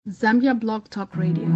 Zambia Blog Talk Radio.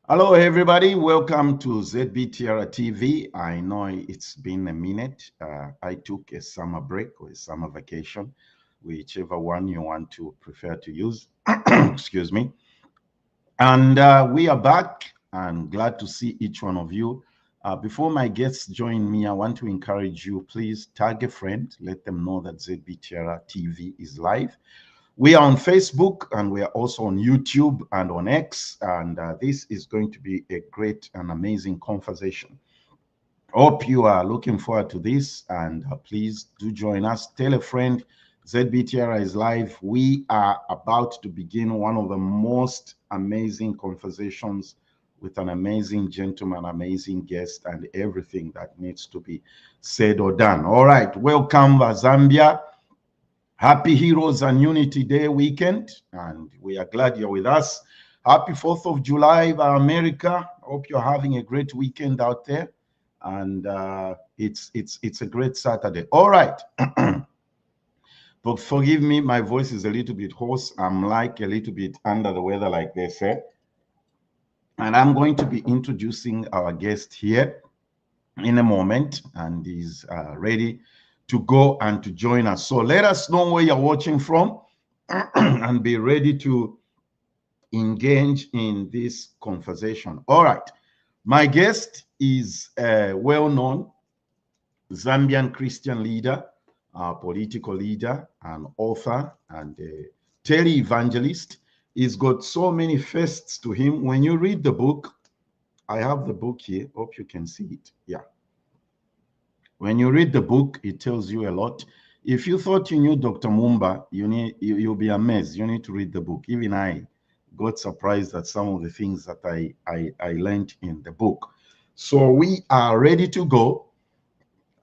Hello, everybody. Welcome to ZBTR TV. I know it's been a minute. I took a summer break or a summer vacation, whichever one you want to prefer to use. Excuse me. And we are back and glad to see each one of you. Before my guests join me, I want to encourage you, please tag a friend. Let them know that ZBTR TV is live. We are on Facebook and we are also on YouTube and on X. And this is going to be a great and amazing conversation. Hope you are looking forward to this. And please do join us. Tell a friend. ZBTR is live. We are about to begin one of the most amazing conversations with an amazing gentleman, amazing guest, and everything that needs to be said or done. All right. Welcome, Zambia. Happy Heroes and Unity Day weekend, and we are glad you're with us. Happy 4th of July, America. Hope you're having a great weekend out there, and it's a great Saturday. All right. But forgive me, my voice is a little bit hoarse. I'm like a little bit under the weather, like they say. And I'm going to be introducing our guest here in a moment, and he's ready to go and to join us. So let us know where you're watching from and be ready to engage in this conversation. All right. My guest is a well-known Zambian Christian leader, political leader, an author, and a tele-evangelist. He's got so many firsts to him. When you read the book, I have the book here. Hope you can see it. Yeah. When you read the book, it tells you a lot. If you thought you knew Dr. Mumba, you'll be amazed. You need to read the book. Even I got surprised at some of the things that I learned in the book. So we are ready to go.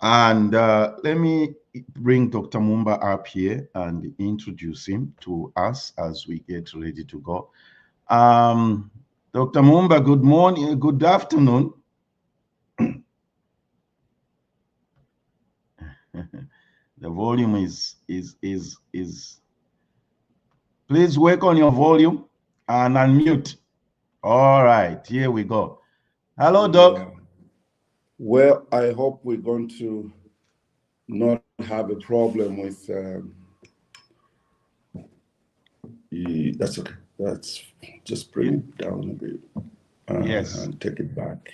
And let me bring Dr. Mumba up here and introduce him to us as we get ready to go. Dr. Mumba, good morning, good afternoon. The volume is please work on your volume and unmute. All right, here we go. Hello, Doc. Well, I hope we're going to not have a problem with that's okay. That's just bring it down a bit Yes. and take it back.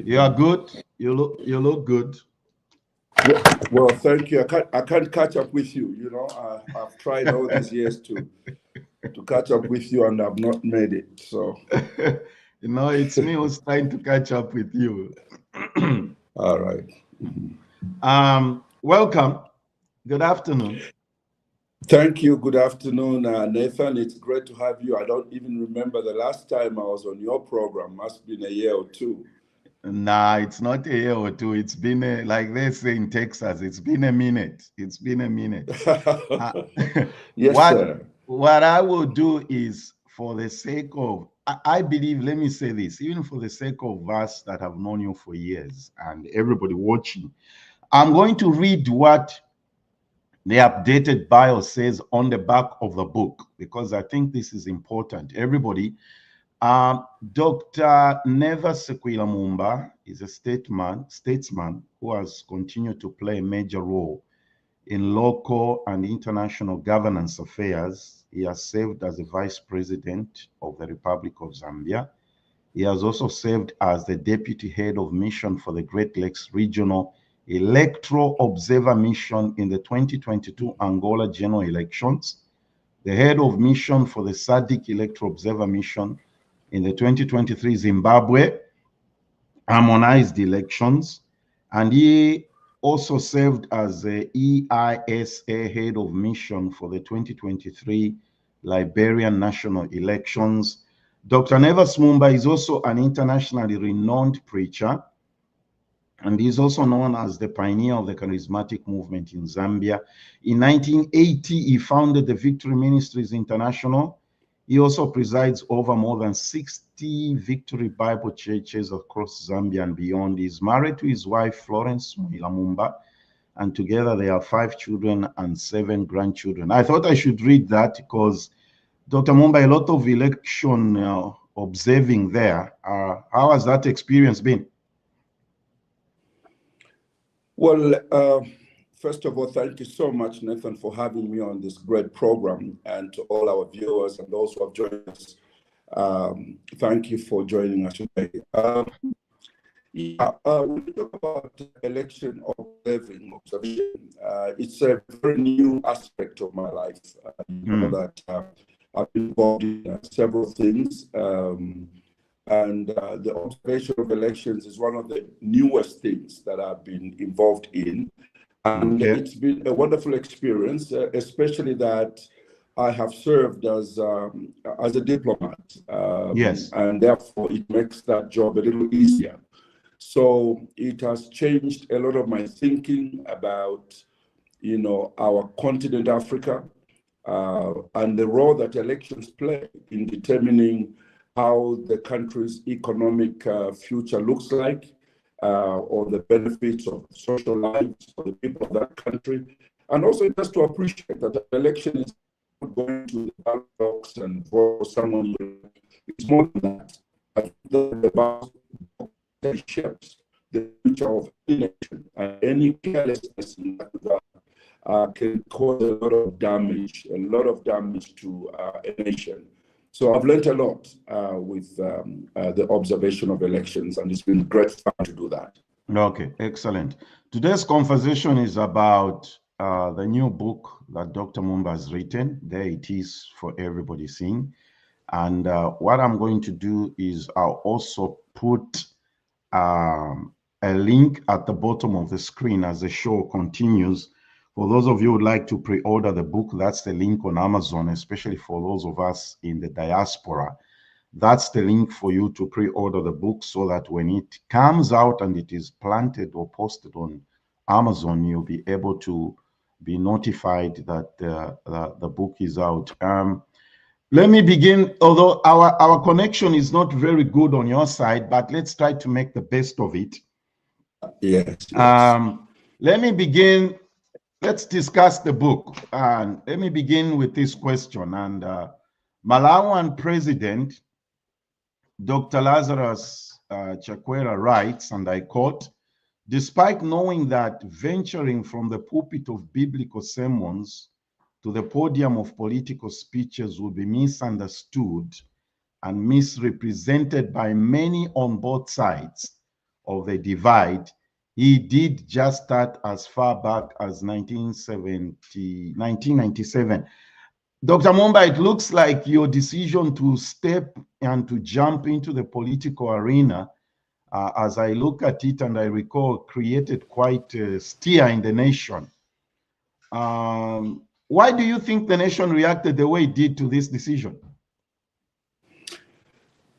You are good. You look good. Well, thank you. I can't catch up with you. You know, I've tried all these years to catch up with you, and I've not made it. So, You know, it's me who's trying to catch up with you. all right. Welcome. Good afternoon. Thank you. Good afternoon, Nathan. It's great to have you. I don't even remember the last time I was on your program. Must have been a year or two. Nah, it's not a year or two. It's been like they say in Texas, it's been a minute. It's been a minute. Yes, sir. What I will do is, for the sake of, I believe, let me say this, even for the sake of us that have known you for years and everybody watching, I'm going to read what the updated bio says on the back of the book, because I think this is important. Everybody, Dr. Nvers Mumba is a statesman who has continued to play a major role in local and international governance affairs. He has served as the Vice President of the Republic of Zambia. He has also served as the Deputy Head of Mission for the Great Lakes Regional Electoral Observer Mission in the 2022 Angola General Elections, the Head of Mission for the SADC Electoral Observer Mission in the 2023 Zimbabwe harmonized elections, and he also served as the EISA Head of Mission for the 2023 Liberian national elections. Dr. Nvers Mumba is also an internationally renowned preacher, and he's also known as the pioneer of the charismatic movement in Zambia. In 1980, he founded the Victory Ministries International. He also presides over more than 60 Victory Bible churches across Zambia and beyond. He's married to his wife, Florence Mumba, and together they have 5 children and 7 grandchildren. I thought I should read that because, Dr. Mumba, a lot of election observing there. How has that experience been? Well, first of all, thank you so much, Nathan, for having me on this great program, and to all our viewers and those who have joined us. Thank you for joining us today. When we talk about election observation, it's a very new aspect of my life. You know that I've been involved in several things. And the observation of elections is one of the newest things that I've been involved in. And it's been a wonderful experience, especially that I have served as a diplomat. Yes. And therefore, it makes that job a little easier. So it has changed a lot of my thinking about, you know, our continent, Africa, and the role that elections play in determining how the country's economic future looks like, or the benefits of social lives for the people of that country. And also just to appreciate that the election is not going to the ballot box and vote for someone. It's more than that. I think the ballot shapes the future of any nation, and any carelessness in that regard can cause a lot of damage to a nation. So I've learned a lot with the observation of elections, and it's been great fun to do that. Okay, excellent. Today's conversation is about the new book that Dr. Mumba has written. There it is for everybody seeing. And what I'm going to do is I'll also put a link at the bottom of the screen as the show continues. For those of you who would like to pre-order the book, that's the link on Amazon, especially for those of us in the diaspora. That's the link for you to pre-order the book, so that when it comes out and it is planted or posted on Amazon, you'll be able to be notified that the book is out. Let me begin, although our connection is not very good on your side, but let's try to make the best of it. Yes. Let me begin. Let's discuss the book. And let me begin with this question. And Malawian President Dr. Lazarus Chakwera writes, and I quote, "Despite knowing that venturing from the pulpit of biblical sermons to the podium of political speeches will be misunderstood and misrepresented by many on both sides of the divide. He did just that as far back as 1997. Dr. Mumba, it looks like your decision to step and to jump into the political arena, as I look at it and I recall, created quite a stir in the nation. Why do you think the nation reacted the way it did to this decision?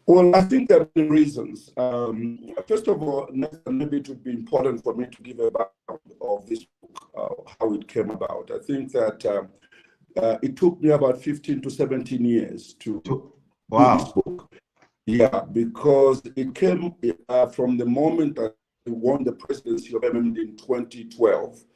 Well, I think there are many reasons. First of all, maybe it would be important for me to give a background of this book, how it came about. I think that it took me about 15 to 17 years to do this book. Yeah, because it came from the moment that I won the presidency of MMD in 2012,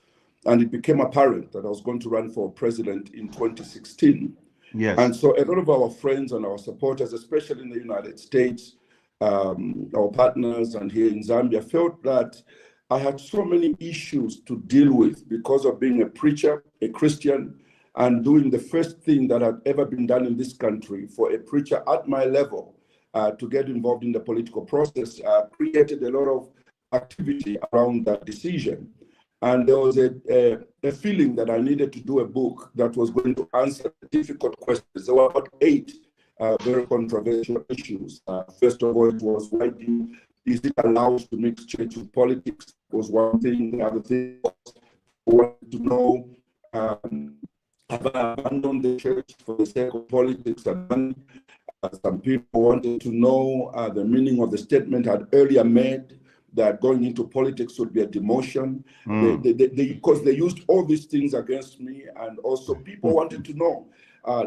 and it became apparent that I was going to run for president in 2016. Yes. And so a lot of our friends and our supporters, especially in the United States, our partners and here in Zambia, felt that I had so many issues to deal with because of being a preacher, a Christian, and doing the first thing that had ever been done in this country for a preacher at my level to get involved in the political process, created a lot of activity around that decision. And there was a feeling that I needed to do a book that was going to answer difficult questions. There were about 8 very controversial issues. First of all, it was is it allowed to mix church with politics? Was one thing. The other thing was wanted to know, have I abandoned the church for the sake of politics and money? Some people wanted to know the meaning of the statement I'd earlier made, that going into politics would be a demotion, because they used all these things against me. And also people wanted to know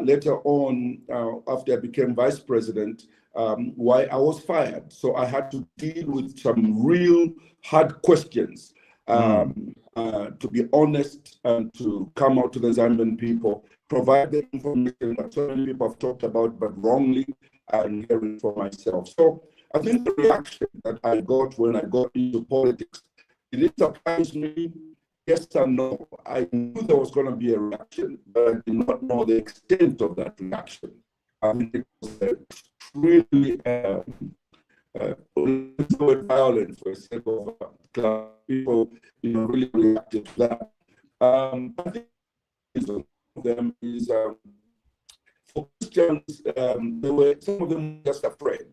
later on, after I became vice president, why I was fired. So I had to deal with some real hard questions, to be honest and to come out to the Zambian people, provide the information that so many people have talked about, but wrongly, and hear it for myself. So I think the reaction that I got when I got into politics, it didn't surprise me, yes and no. I knew there was going to be a reaction, but I did not know the extent of that reaction. I think it was extremely violent for a sake of people, really reacted to that. I think one of them is for Christians, some of them were just afraid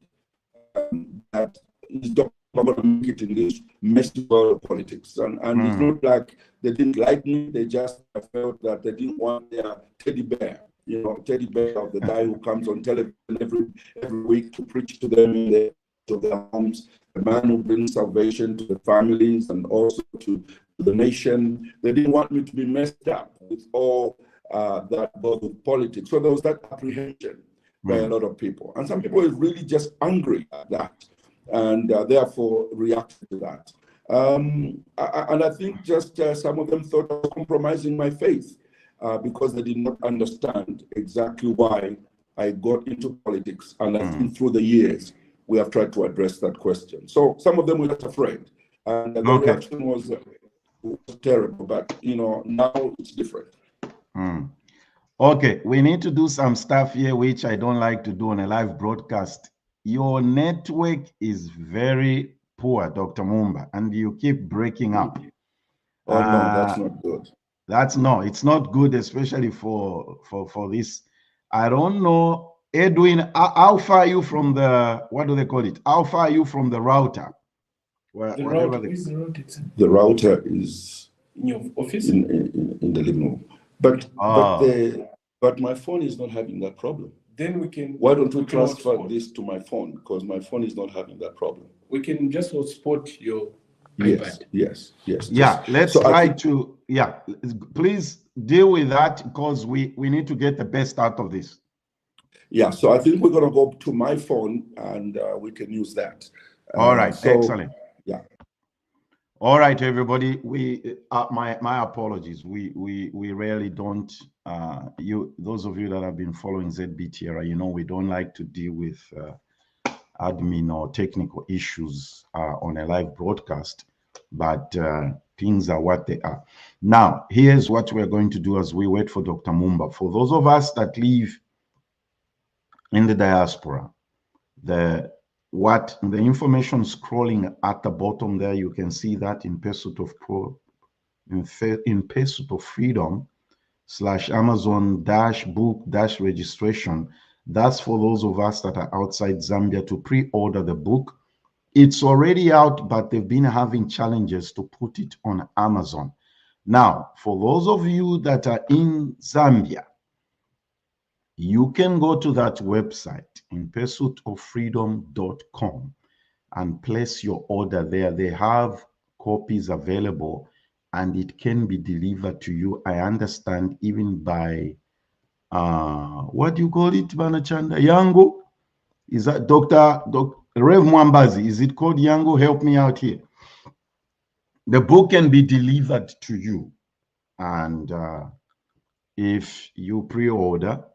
that is not going to make it in this messy world of politics. And it's not like they didn't like me, they just felt that they didn't want their teddy bear, teddy bear of the guy who comes on television every week to preach to them in their homes, the man who brings salvation to the families and also to the nation. They didn't want me to be messed up with all that both with politics. So there was that apprehension by a lot of people. And some people were really just angry at that and therefore reacted to that. And I think just some of them thought I was compromising my faith because they did not understand exactly why I got into politics. And I think through the years, we have tried to address that question. So some of them were just afraid. And the reaction was terrible, but now it's different. Okay, we need to do some stuff here, which I don't like to do on a live broadcast. Your network is very poor, Dr. Mumba, and you keep breaking up. Oh, no, that's not good. It's not good, especially for this. I don't know, Edwin, how far are you from the, what do they call it? How far are you from the router? The router is the router. The router is in your office? In the living room. But my phone is not having that problem. Then we can. Why don't we transfer this to my phone? Because my phone is not having that problem. We can just hotspot your iPad. Yes. Yeah, let's try to. Yeah, please deal with that because we need to get the best out of this. Yeah, so I think we're going to go to my phone and we can use that. All right, excellent. Yeah. All right, everybody. We my apologies. We rarely don't. Those of you that have been following ZBTR, we don't like to deal with admin or technical issues on a live broadcast. But things are what they are. Now, here's what we're going to do as we wait for Dr. Mumba. For those of us that live in the diaspora, the information scrolling at the bottom there, you can see that in Pursuit of Freedom / Amazon book registration. That's for those of us that are outside Zambia to pre-order the book. It's already out, but they've been having challenges to put it on Amazon. Now, for those of you that are in Zambia, you can go to that website in pursuitoffreedom.com and place your order there. They have copies available and it can be delivered to you. I understand even by, what do you call it, Banachanda? Yango? Is that Dr. Rev Mwambazi? Is it called Yango? Help me out here. The book can be delivered to you. And if you pre-order,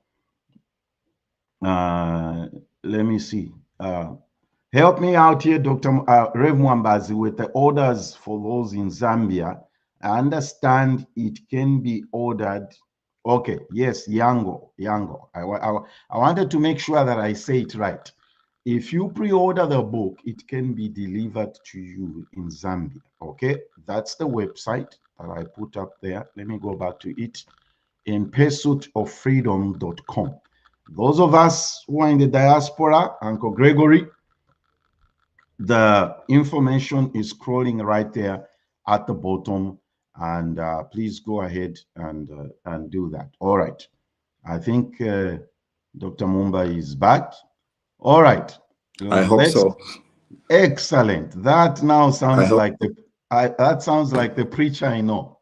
let me see. Help me out here, Dr. Rev Mwambazi, with the orders for those in Zambia. I understand it can be ordered. Okay, yes, Yango. I wanted to make sure that I say it right. If you pre-order the book, it can be delivered to you in Zambia. Okay, that's the website that I put up there. Let me go back to it in pursuitoffreedom.com. Those of us who are in the diaspora, Uncle Gregory, the information is scrolling right there at the bottom, and please go ahead and do that. All right, I think Dr. Mumba is back. All right, I hope so. Excellent. That now sounds like that sounds like the preacher I know.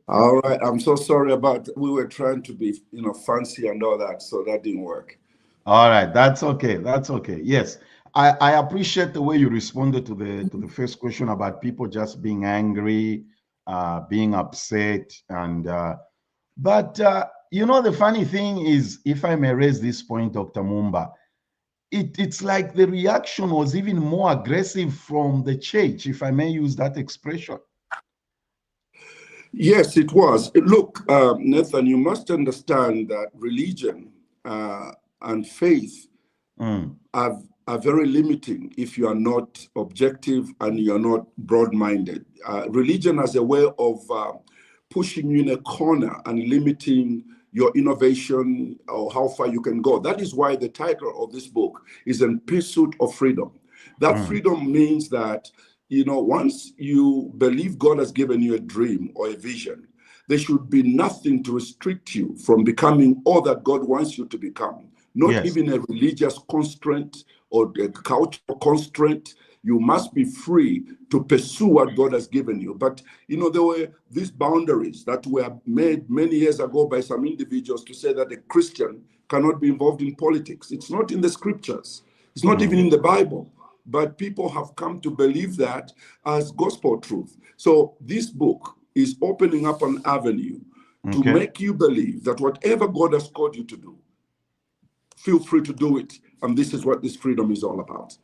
All right, I'm so sorry about. We were trying to be, fancy and all that, so that didn't work. All right, that's okay. That's okay. Yes, I appreciate the way you responded to the first question about people just being angry, being upset, and but the funny thing is, if I may raise this point, Dr. Mumba, it's like the reaction was even more aggressive from the church, if I may use that expression. Yes, it was. Look, Nathan, you must understand that religion and faith are very limiting if you are not objective and you are not broad-minded. Religion has a way of pushing you in a corner and limiting your innovation or how far you can go. That is why the title of this book is In Pursuit of Freedom. That freedom means that, once you believe God has given you a dream or a vision, there should be nothing to restrict you from becoming all that God wants you to become. Not even a religious constraint or a cultural constraint. You must be free to pursue what God has given you. But, there were these boundaries that were made many years ago by some individuals to say that a Christian cannot be involved in politics. It's not in the scriptures. It's not even in the Bible. But people have come to believe that as gospel truth. So this book is opening up an avenue to make you believe that whatever God has called you to do, feel free to do it. And this is what this freedom is all about.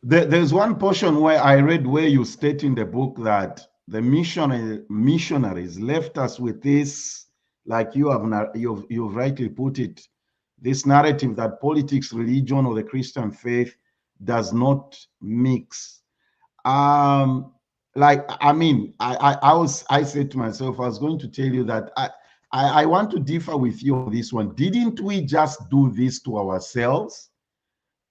There's one portion where I read where you state in the book that the missionaries left us with this, like you've rightly put it, this narrative that politics, religion, or the Christian faith does not mix. I said to myself, I was going to tell you that I want to differ with you on this one. Didn't we just do this to ourselves?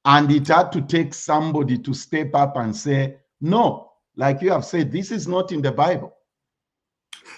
And it had to take somebody to step up and say, no, like you have said, this is not in the Bible.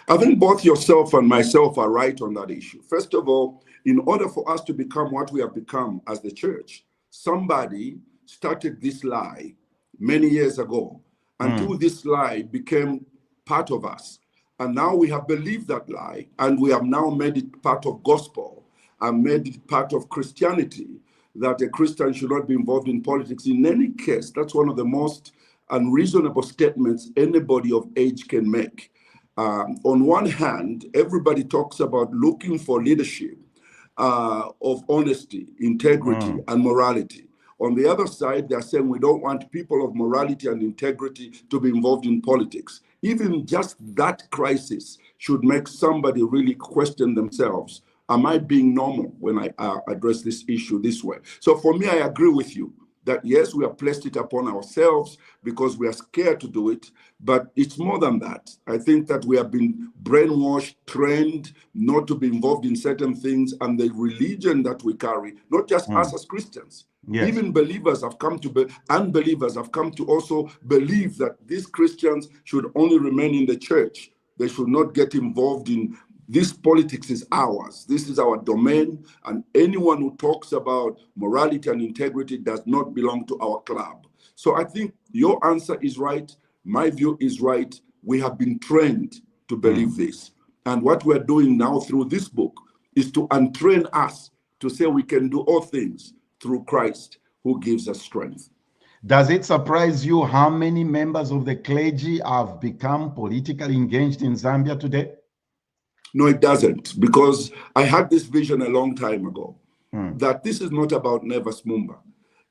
I think both yourself and myself are right on that issue. First of all, in order for us to become what we have become as the church, somebody started this lie many years ago until this lie became part of us. And now we have believed that lie, and we have now made it part of gospel and made it part of Christianity, that a Christian should not be involved in politics. In any case, that's one of the most unreasonable statements anybody of age can make. On one hand, everybody talks about looking for leadership of honesty, integrity, and morality. On the other side, they're saying we don't want people of morality and integrity to be involved in politics. even just that crisis should make somebody really question themselves. Am I being normal when I address this issue this way? So for me, I agree with you that yes, we have placed it upon ourselves because we are scared to do it, but it's more than that. I think that we have been brainwashed, trained not to be involved in certain things, and the religion that we carry, not just us as Christians, even believers have come to unbelievers have come to also believe that these Christians should only remain in the church. They should not get involved in this. Politics is ours. This is our domain, and anyone who talks about morality and integrity does not belong to our club. So I think your answer is right. My view is right. We have been trained to believe this. And what we're doing now through this book is to untrain us to say we can do all things through Christ who gives us strength. Does it surprise you how many members of the clergy have become politically engaged in Zambia today? No, it doesn't, because I had this vision a long time ago that this is not about Nvers Mumba.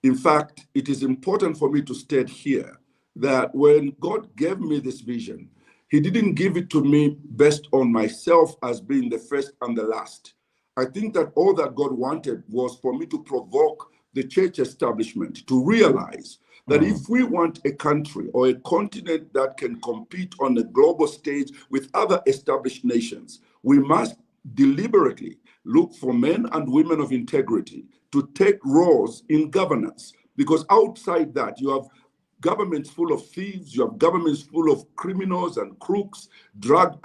In fact, it is important for me to state here that when God gave me this vision, he didn't give it to me based on myself as being the first and the last. I think that all that God wanted was for me to provoke the church establishment to realize that if we want a country or a continent that can compete on the global stage with other established nations, we must deliberately look for men and women of integrity to take roles in governance. Because outside that, you have governments full of thieves, you have governments full of criminals and crooks, drug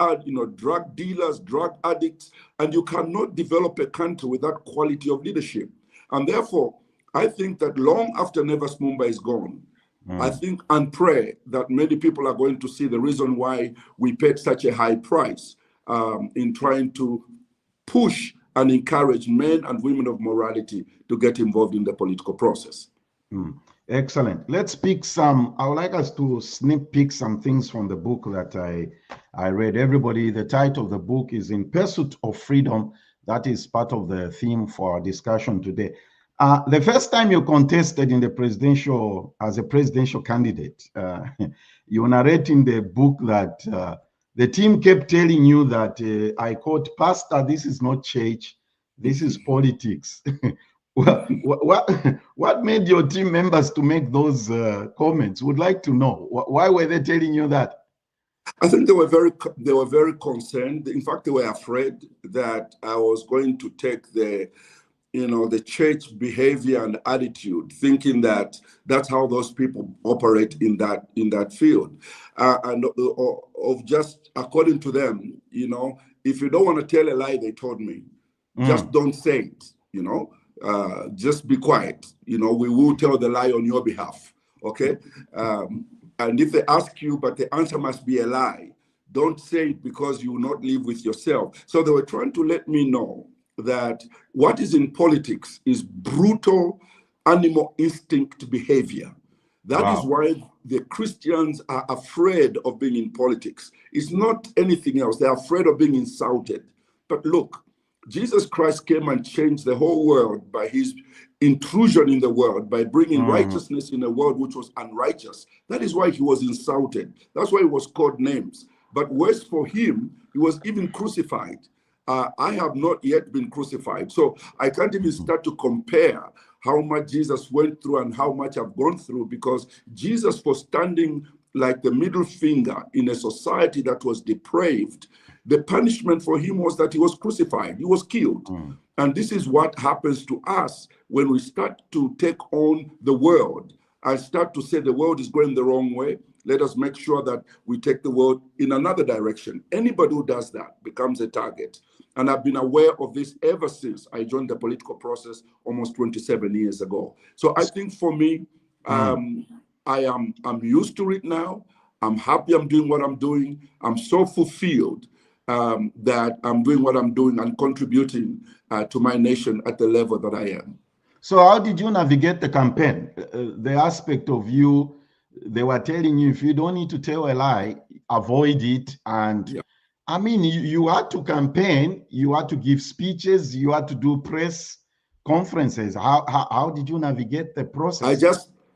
dealers, drug addicts, and you cannot develop a country with that quality of leadership. And therefore, I think that long after Nvers Mumba is gone, I think and pray that many people are going to see the reason why we paid such a high price in trying to push and encourage men and women of morality to get involved in the political process. Excellent. Let's pick some. I would like us to sneak peek some things from the book that I read. Everybody, the title of the book is In Pursuit of Freedom. That is part of the theme for our discussion today. The first time you contested in the as a presidential candidate, you narrate in the book that the team kept telling you that, I quote, "Pastor, this is not church, this is politics." What made your team members to make those comments? Would like to know. Why were they telling you that? I think they were very concerned. In fact, they were afraid that I was going to take the church behavior and attitude, thinking that that's how those people operate in that field, and of just according to them, if you don't want to tell a lie, they told me, just don't say it. Just be quiet. We will tell the lie on your behalf. Okay, and if they ask you, but the answer must be a lie, don't say it because you will not live with yourself. So they were trying to let me know that what is in politics is brutal animal instinct behavior. That is why the Christians are afraid of being in politics. It's not anything else. They're afraid of being insulted. But look, Jesus Christ came and changed the whole world by his intrusion in the world, by bringing righteousness in a world which was unrighteous. That is why he was insulted. That's why he was called names. But worse for him, he was even crucified. I have not yet been crucified. So I can't even start to compare how much Jesus went through and how much I've gone through, because Jesus was standing like the middle finger in a society that was depraved. The punishment for him was that he was crucified. He was killed. And this is what happens to us when we start to take on the world and start to say the world is going the wrong way. Let us make sure that we take the world in another direction. Anybody who does that becomes a target. And I've been aware of this ever since I joined the political process almost 27 years ago. So I think for me, I'm used to it now. I'm happy I'm doing what I'm doing. I'm so fulfilled that I'm doing what I'm doing and contributing to my nation at the level that I am. So how did you navigate the campaign? The aspect of you, they were telling you, if you don't need to tell a lie, avoid it. And I mean, you had to campaign, you had to give speeches, you had to do press conferences. How did you navigate the process?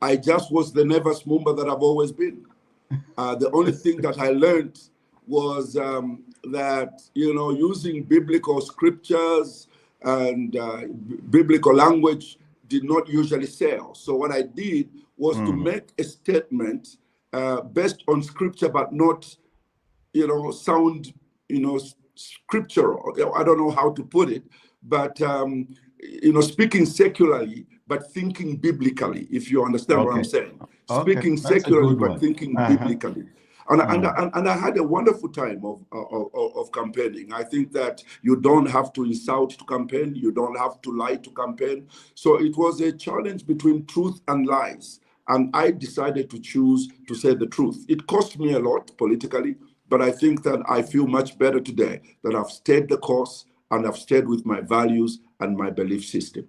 I just was the Nvers Mumba that I've always been. The only thing that I learned was that, using biblical scriptures and biblical language did not usually sell. So what I did was to make a statement based on scripture, but not, sound, scriptural. I don't know how to put it, but, speaking secularly, but thinking biblically, if you understand what I'm saying. Speaking secularly, but thinking biblically. And I had a wonderful time of campaigning. I think that you don't have to insult to campaign. You don't have to lie to campaign. So it was a challenge between truth and lies. And I decided to choose to say the truth. It cost me a lot politically, but I think that I feel much better today that I've stayed the course and I've stayed with my values and my belief system.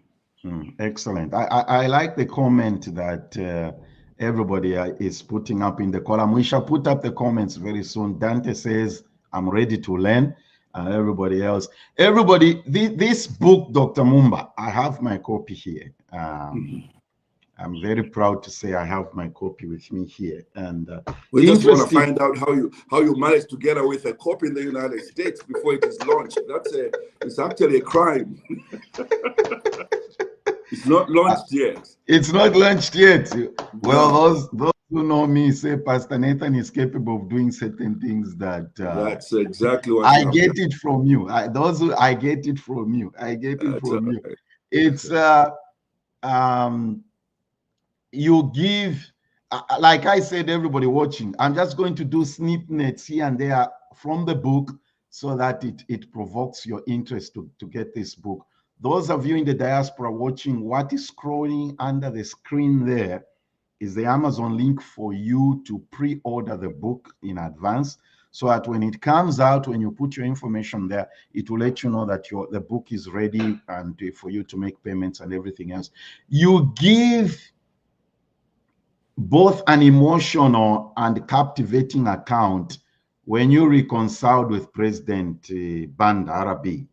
Excellent. I like the comment that everybody is putting up in the column. We shall put up the comments very soon. Dante says, I'm ready to learn. Everybody else. This book, Dr. Mumba, I have my copy here. I'm very proud to say I have my copy with me here. And we just want to find out how you managed to get away with a copy in the United States before it is launched. It's actually a crime. It's not launched yet. It's not launched yet. Well, those who know me say Pastor Nathan is capable of doing certain things that that's exactly what I get it from you. I get it from you. I get it from you. It's you give, like I said, everybody watching, I'm just going to do snippets here and there from the book so that it provokes your interest to get this book. Those of you in the diaspora watching, what is scrolling under the screen there is the Amazon link for you to pre-order the book in advance, so that when it comes out, when you put your information there, it will let you know that the book is ready and for you to make payments and everything else. You give both an emotional and captivating account when you reconciled with President Banda Arabi,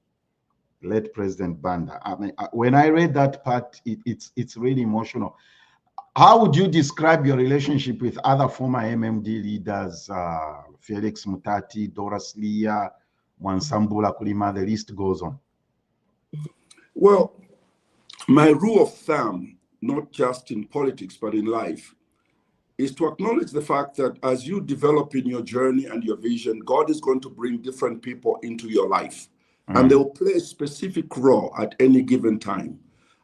late President Banda. I mean, when I read that part, it's really emotional. How would you describe your relationship with other former MMD leaders, Felix Mutati, Doris Leah, Mwansambula Kulima, the list goes on? Well, my rule of thumb, not just in politics, but in life, is to acknowledge the fact that as you develop in your journey and your vision, God is going to bring different people into your life. And they will play a specific role at any given time.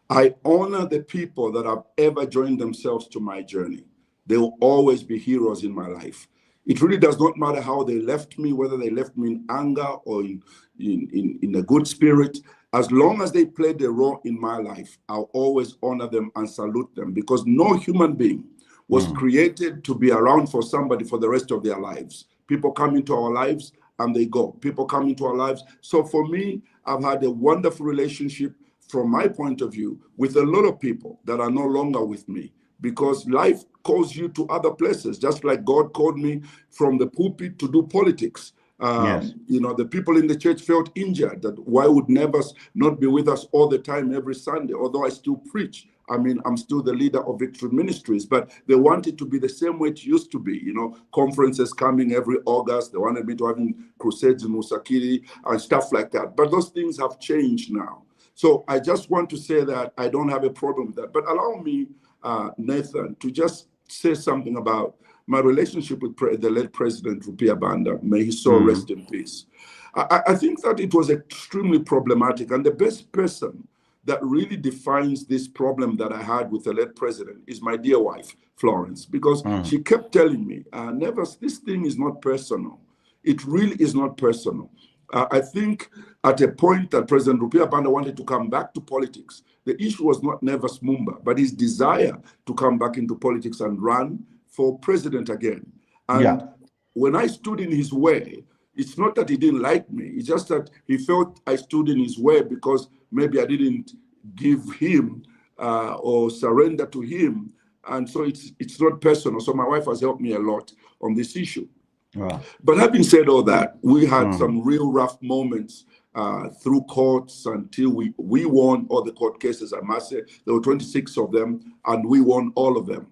I honor the people that have ever joined themselves to my journey. They will always be heroes in my life. It really does not matter how they left me, whether they left me in anger or in a good spirit. As long as they played a role in my life, I'll always honor them and salute them, because no human being was created to be around for somebody for the rest of their lives. People come into our lives and they go. People come into our lives. So for me, I've had a wonderful relationship from my point of view with a lot of people that are no longer with me, because life calls you to other places, just like God called me from the pulpit to do politics. Yes. The people in the church felt injured that why would Nvers not be with us all the time every Sunday, although I still preach. I mean, I'm still the leader of Victory Ministries, but they want it to be the same way it used to be. Conferences coming every August. They wanted me to having crusades in Musakiri and stuff like that. But those things have changed now. So I just want to say that I don't have a problem with that. But allow me, Nathan, to just say something about my relationship with the late President Rupia Banda. May his soul rest in peace. I think that it was extremely problematic, and the best person that really defines this problem that I had with the late president is my dear wife, Florence, because she kept telling me, Nvers, this thing is not personal. It really is not personal. I think at a point that President Rupia Banda wanted to come back to politics, the issue was not Nvers Mumba, but his desire to come back into politics and run for president again. And when I stood in his way, it's not that he didn't like me. It's just that he felt I stood in his way because maybe I didn't give him or surrender to him. And so it's not personal. So my wife has helped me a lot on this issue. Wow. But having said all that, we had some real rough moments through courts until we won all the court cases. I must say there were 26 of them, and we won all of them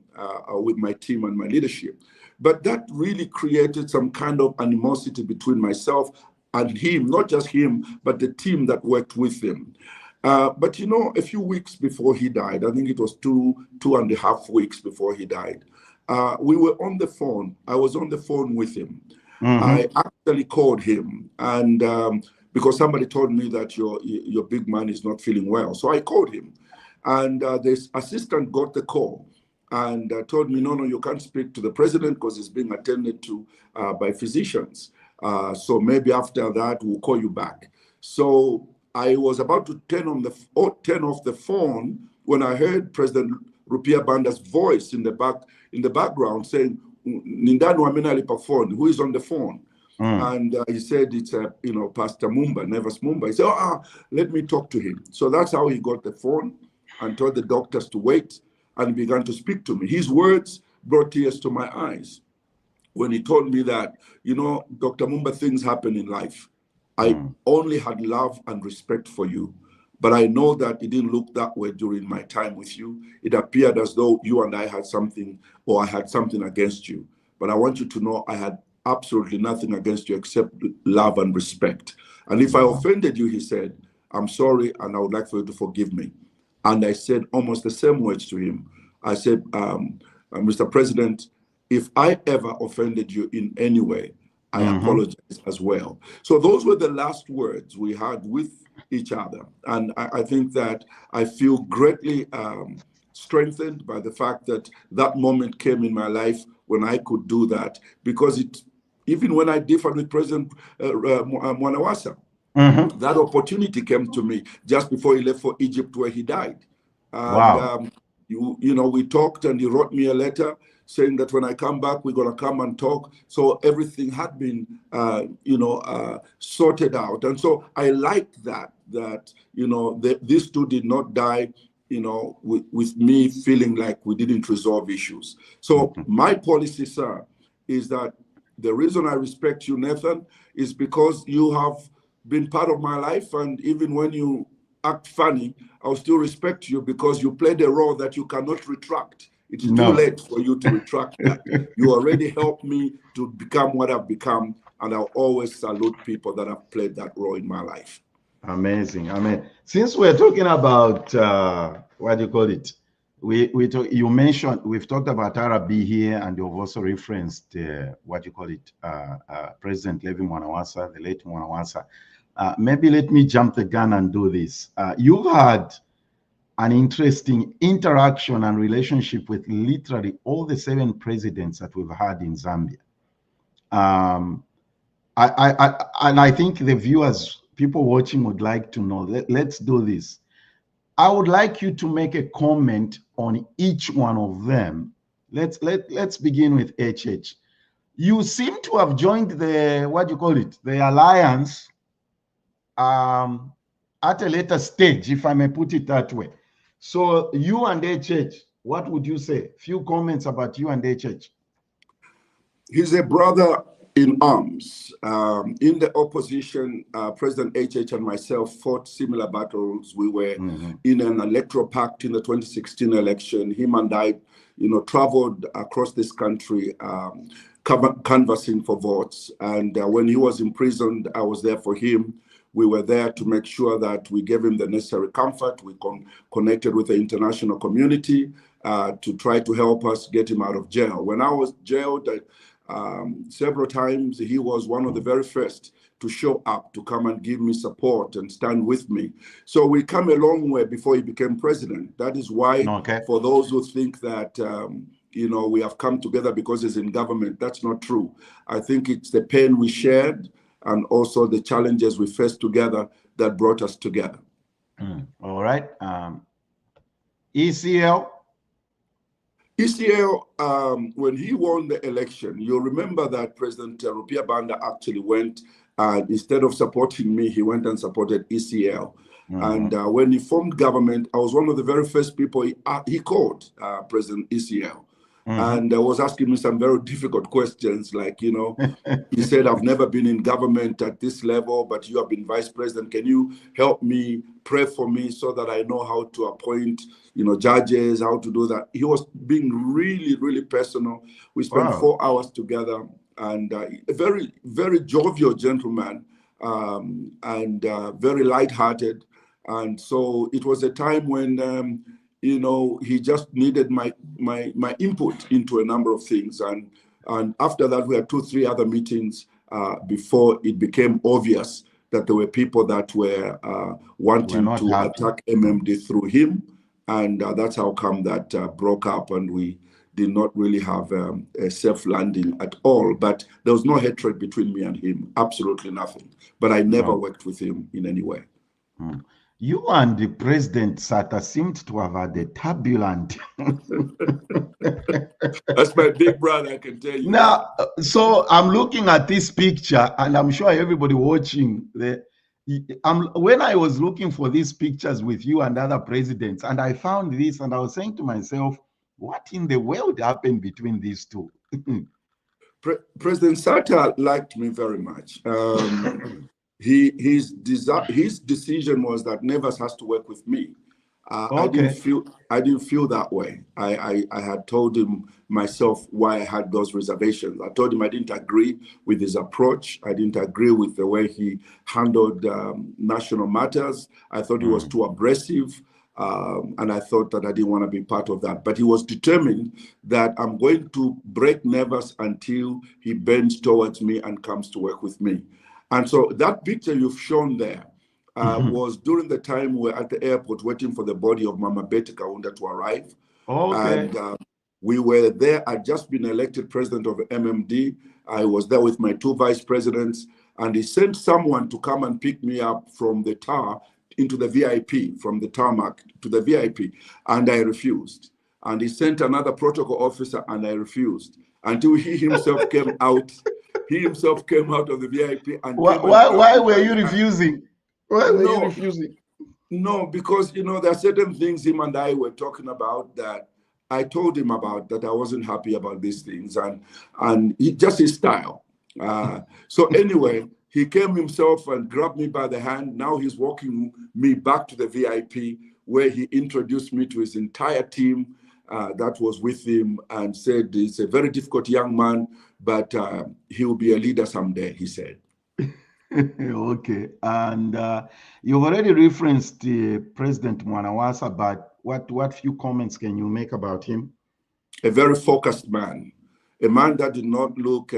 with my team and my leadership. But that really created some kind of animosity between myself and him, not just him, but the team that worked with him. But you know, a few weeks before he died, I think it was two and a half weeks before he died, we were on the phone. I was on the phone with him. I actually called him, and because somebody told me that your big man is not feeling well. So I called him, and this assistant got the call and told me, no, you can't speak to the president because he's being attended to by physicians. So maybe after that, we'll call you back. So I was about to turn off the phone when I heard President Rupia Banda's voice in the background saying, Nindanu Aminali Pafon, who is on the phone. And he said it's Pastor Mumba, Nvers Mumba. He said, let me talk to him. So that's how he got the phone and told the doctors to wait and began to speak to me. His words brought tears to my eyes when he told me that, Dr. Mumba, things happen in life. I only had love and respect for you, but I know that it didn't look that way during my time with you. It appeared as though you and I had something, or I had something against you. But I want you to know I had absolutely nothing against you except love and respect. And if I offended you, he said, I'm sorry, and I would like for you to forgive me. And I said almost the same words to him. I said, Mr. President, if I ever offended you in any way, I apologize as well. So those were the last words we had with each other. And I think that I feel greatly strengthened by the fact that that moment came in my life when I could do that, because even when I differed with President Mwanawasa, that opportunity came to me just before he left for Egypt, where he died. And we talked, and he wrote me a letter saying that when I come back, we're going to come and talk. So everything had been, sorted out. And so I liked that these two did not die, with me feeling like we didn't resolve issues. So my policy, sir, is that the reason I respect you, Nathan, is because you have been part of my life. And even when you act funny, I'll still respect you because you played a role that you cannot retract. It's too late for you to retract that. You already helped me to become what I've become, and I'll always salute people that have played that role in my life. Amazing. I mean, since we're talking about what do you call it? You mentioned, we've talked about RB here, and you've also referenced President Levi Mwanawasa, the late Mwanawasa. Maybe let me jump the gun and do this. You had an interesting interaction and relationship with literally all the 7 presidents that we've had in Zambia. And I think the viewers, people watching, would like to know. Let's do this. I would like you to make a comment on each one of them. Let's begin with HH. You seem to have joined the the alliance at a later stage, if I may put it that way. So you and HH, what would you say? Few comments about you and HH. He's a brother in arms. In the opposition, President HH and myself fought similar battles. We were in an electoral pact in the 2016 election. Him and I, traveled across this country, canvassing for votes. And when he was imprisoned, I was there for him. We were there to make sure that we gave him the necessary comfort. We connected with the international community to try to help us get him out of jail. When I was jailed several times, he was one of the very first to show up, to come and give me support and stand with me. So we come a long way before he became president. That is why, for those who think that we have come together because he's in government, that's not true. I think it's the pain we shared and also the challenges we faced together that brought us together. All right. ECL? ECL, when he won the election, you'll remember that President Rupia Banda actually went, instead of supporting me, he went and supported ECL. And when he formed government, I was one of the very first people he called, President ECL. and was asking me some very difficult questions, like, you know, he said, I've never been in government at this level, but you have been vice president. Can you help me, pray for me so that I know how to appoint, you know, judges, how to do that? He was being really, really personal. We spent 4 hours together, and a very, very jovial gentleman, and very lighthearted. And so it was a time when, you know, he just needed my input into a number of things. And after that, we had 2-3 other meetings before it became obvious that there were people that were wanting to attack MMD through him. And that's how come that broke up, and we did not really have a safe landing at all. But there was no hatred between me and him, absolutely nothing. But I never worked with him in any way. You and the President Sata seemed to have had a turbulent. That's my big brother, I can tell you. Now, so I'm looking at this picture, and I'm sure everybody watching when I was looking for these pictures with you and other presidents, and I found this, and I was saying to myself, what in the world happened between these two? President Sata liked me very much. His decision was that Nvers has to work with me. I didn't feel that way. I had told him myself why I had those reservations. I told him I didn't agree with his approach. I didn't agree with the way he handled national matters. I thought he was too abrasive. And I thought that I didn't want to be part of that. But he was determined that I'm going to break Nvers until he bends towards me and comes to work with me. And so that picture you've shown there was during the time we were at the airport waiting for the body of Mama Betty Kaunda to arrive. And we were there. I'd just been elected president of MMD. I was there with my 2 vice presidents, and he sent someone to come and pick me up from the tower into the VIP, from the tarmac to the VIP, and I refused. And he sent another protocol officer, and I refused, until he himself came out. He himself came out of the VIP. And why were you refusing? Why were you refusing? No, because, you know, there are certain things him and I were talking about that I told him about, that I wasn't happy about these things, and just his style. So anyway, he came himself and grabbed me by the hand. Now he's walking me back to the VIP, where he introduced me to his entire team that was with him, and said he's a very difficult young man, but he will be a leader someday, he said. Okay. And you've already referenced President Mwanawasa, but what few comments can you make about him? A very focused man. A man that did not look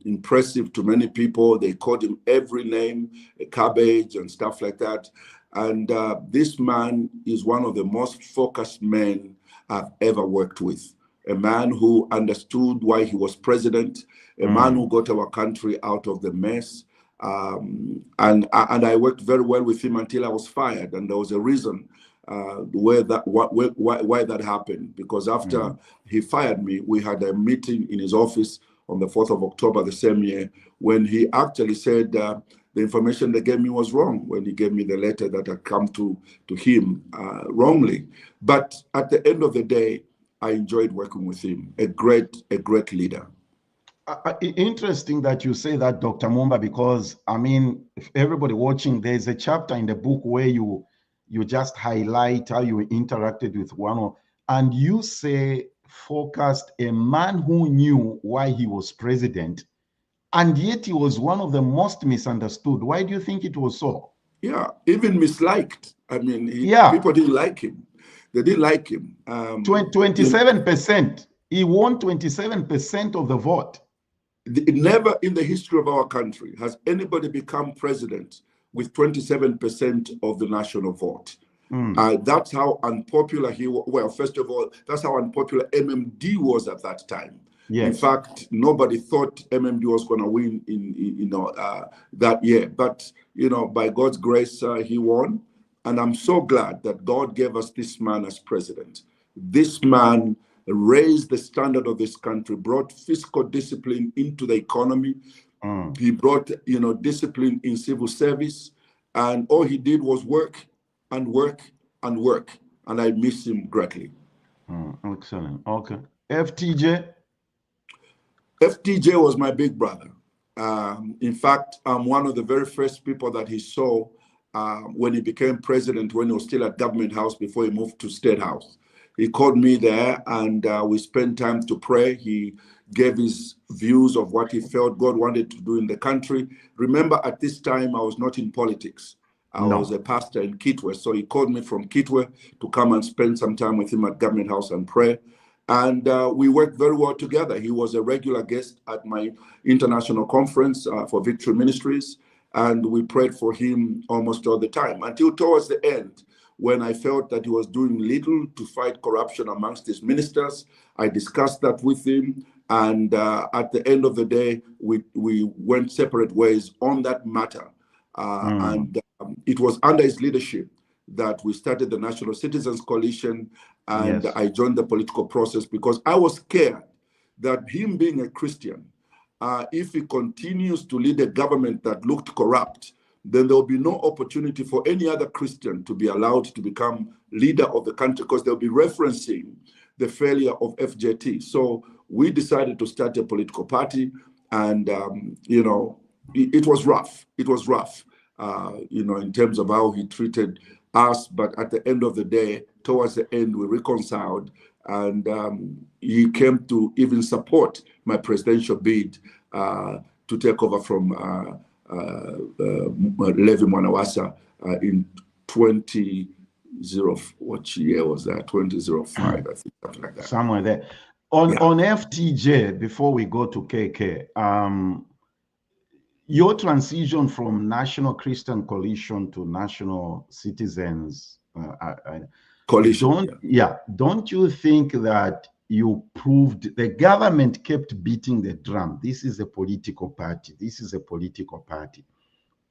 impressive to many people. They called him every name, a cabbage and stuff like that. And this man is one of the most focused men I've ever worked with. A man who understood why he was president, a man who got our country out of the mess. And I worked very well with him until I was fired. And there was a reason why that happened, because after he fired me, we had a meeting in his office on the 4th of October the same year, when he actually said the information they gave me was wrong, when he gave me the letter that had come to him wrongly. But at the end of the day, I enjoyed working with him. A great leader. Interesting that you say that, Dr. Mumba, because I mean, if everybody watching, there's a chapter in the book where you just highlight how you interacted with one, and you say focused, a man who knew why he was president, and yet he was one of the most misunderstood. Why do you think it was so? Yeah, even misliked. I mean, people didn't like him. They didn't like him. 27%. He won 27% of the vote. Never in the history of our country has anybody become president with 27% of the national vote. That's how unpopular he was. Well, first of all, that's how unpopular MMD was at that time. Yes. In fact, nobody thought MMD was going to win in that year. But, you know, by God's grace, he won. And I'm so glad that God gave us this man as president. This man raised the standard of this country, brought fiscal discipline into the economy. He brought, you know, discipline in civil service. And all he did was work and work and work. And I miss him greatly. Excellent. Okay. FTJ? FTJ was my big brother. In fact, I'm one of the very first people that he saw when he became president, when he was still at Government House before he moved to State House. He called me there and we spent time to pray. He gave his views of what he felt God wanted to do in the country. Remember, at this time, I was not in politics. I was a pastor in Kitwe. So he called me from Kitwe to come and spend some time with him at Government House and pray. And we worked very well together. He was a regular guest at my international conference for Victory Ministries. And we prayed for him almost all the time until towards the end, when I felt that he was doing little to fight corruption amongst his ministers. I discussed that with him. And at the end of the day, we went separate ways on that matter. And it was under his leadership that we started the National Citizens Coalition, and I joined the political process because I was scared that him being a Christian, if he continues to lead a government that looked corrupt, then there will be no opportunity for any other Christian to be allowed to become leader of the country, because they'll be referencing the failure of FJT. So we decided to start a political party, and you know, it was rough. It was rough, you know, in terms of how he treated us. But at the end of the day, towards the end, we reconciled, and he came to even support my presidential bid to take over from Levi Mwanawasa in 2005, what year was that? 2005, I think, something like that. Somewhere there. On FTJ, before we go to KK, your transition from National Christian Coalition to National Citizens Coalition. Don't you think that you proved the government kept beating the drum? This is a political party. This is a political party.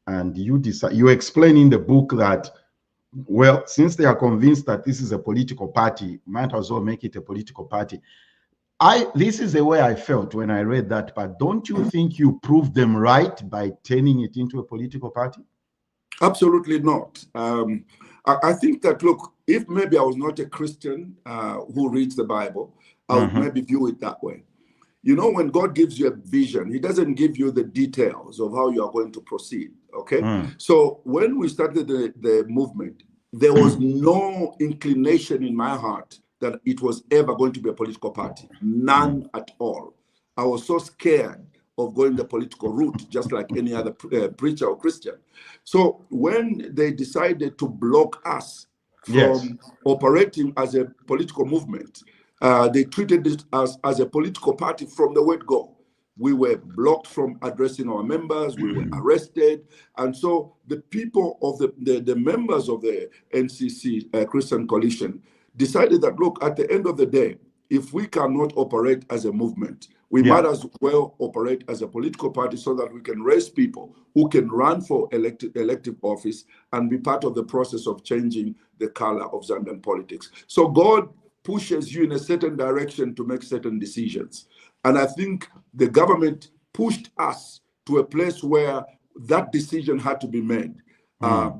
And you explain in the book that, well, since they are convinced that this is a political party, might as well make it a political party. This is the way I felt when I read that part. Don't you think you proved them right by turning it into a political party? Absolutely not. I think that, look, if maybe I was not a Christian who reads the Bible, I would maybe view it that way. You know, when God gives you a vision, he doesn't give you the details of how you are going to proceed, okay? So when we started the movement, there was no inclination in my heart that it was ever going to be a political party. None at all. I was so scared of going the political route, just like any other preacher or Christian. So when they decided to block us from operating as a political movement, they treated it as a political party from the word go. We were blocked from addressing our members, we were arrested. And so the people of the members of the NCC Christian Coalition decided that, look, at the end of the day, if we cannot operate as a movement, we might as well operate as a political party so that we can raise people who can run for elective office and be part of the process of changing the color of Zambian politics. So God pushes you in a certain direction to make certain decisions. And I think the government pushed us to a place where that decision had to be made.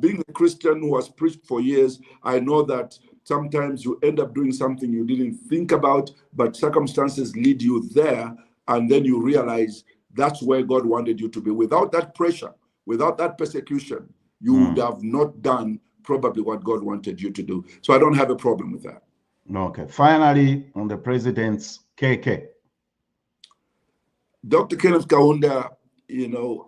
Being a Christian who has preached for years, I know that sometimes you end up doing something you didn't think about, but circumstances lead you there, and then you realize that's where God wanted you to be. Without that pressure, without that persecution, you would have not done probably what God wanted you to do. So I don't have a problem with that. Okay. Finally, on the president's KK. Dr. Kenneth Kaunda, you know,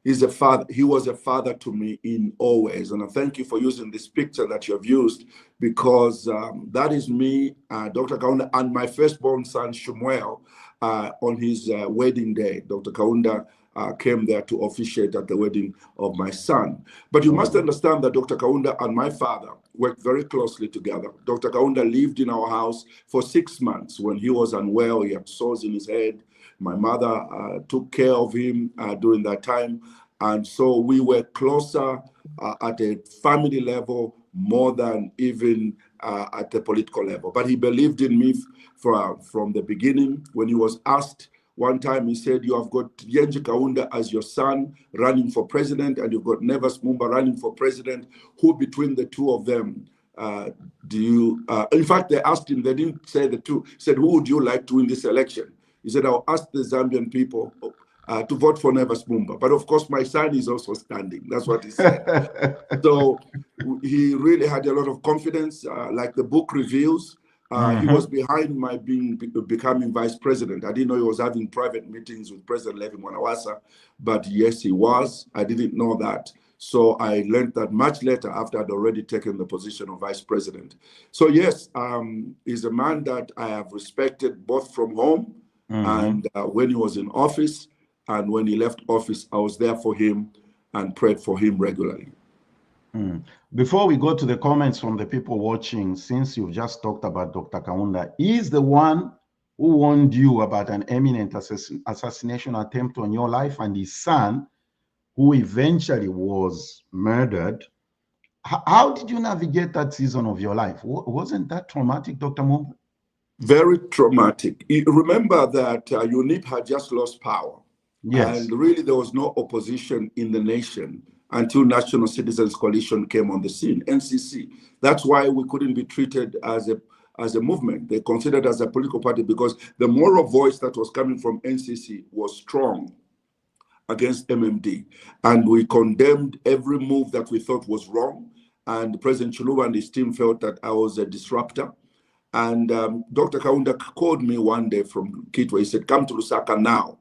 he's a father. He was a father to me in all ways. And I thank you for using this picture that you have used, because that is me, Dr. Kaunda, and my firstborn son, Shmuel, on his wedding day. Dr. Kaunda came there to officiate at the wedding of my son. But you must understand that Dr. Kaunda and my father worked very closely together. Dr. Kaunda lived in our house for 6 months. When he was unwell, he had sores in his head. My mother took care of him during that time. And so we were closer at a family level more than even at the political level. But he believed in me from the beginning. When he was asked one time, he said, you have got Yenji Kaunda as your son running for president, and you've got Nvers Mumba running for president. Who between the two of them do you, in fact, they asked him, they didn't say the two, said, who would you like to win this election? He said, I'll ask the Zambian people to vote for Nvers Mumba. But of course, my son is also standing. That's what he said. So he really had a lot of confidence, like the book reveals. He was behind my becoming vice president. I didn't know he was having private meetings with President Levi Mwanawasa, but yes, he was. I didn't know that. So I learned that much later after I'd already taken the position of vice president. So yes, he's a man that I have respected both from home and when he was in office, and when he left office, I was there for him and prayed for him regularly. Before we go to the comments from the people watching, since you've just talked about Dr. Kaunda, he's the one who warned you about an imminent assassination attempt on your life, and his son, who eventually was murdered. How did you navigate that season of your life? Wasn't that traumatic, Dr. Mumba? Very traumatic. Remember that UNIP had just lost power. Yes. And really there was no opposition in the nation until National Citizens Coalition came on the scene, NCC. That's why we couldn't be treated as a movement. They considered us a political party because the moral voice that was coming from NCC was strong against MMD. And we condemned every move that we thought was wrong. And President Chiluba and his team felt that I was a disruptor. And Dr. Kaunda called me one day from Kitwe. He said, come to Lusaka now.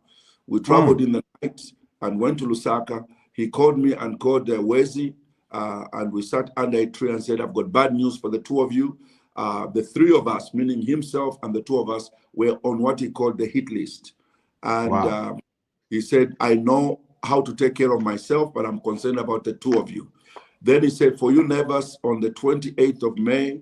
We traveled in the night and went to Lusaka. He called me and called Wezi, and we sat under a tree and said, I've got bad news for the two of you. The three of us, meaning himself and the two of us, were on what he called the hit list. And he said, I know how to take care of myself, but I'm concerned about the two of you. Then he said, for you, Nvers, on the 28th of May,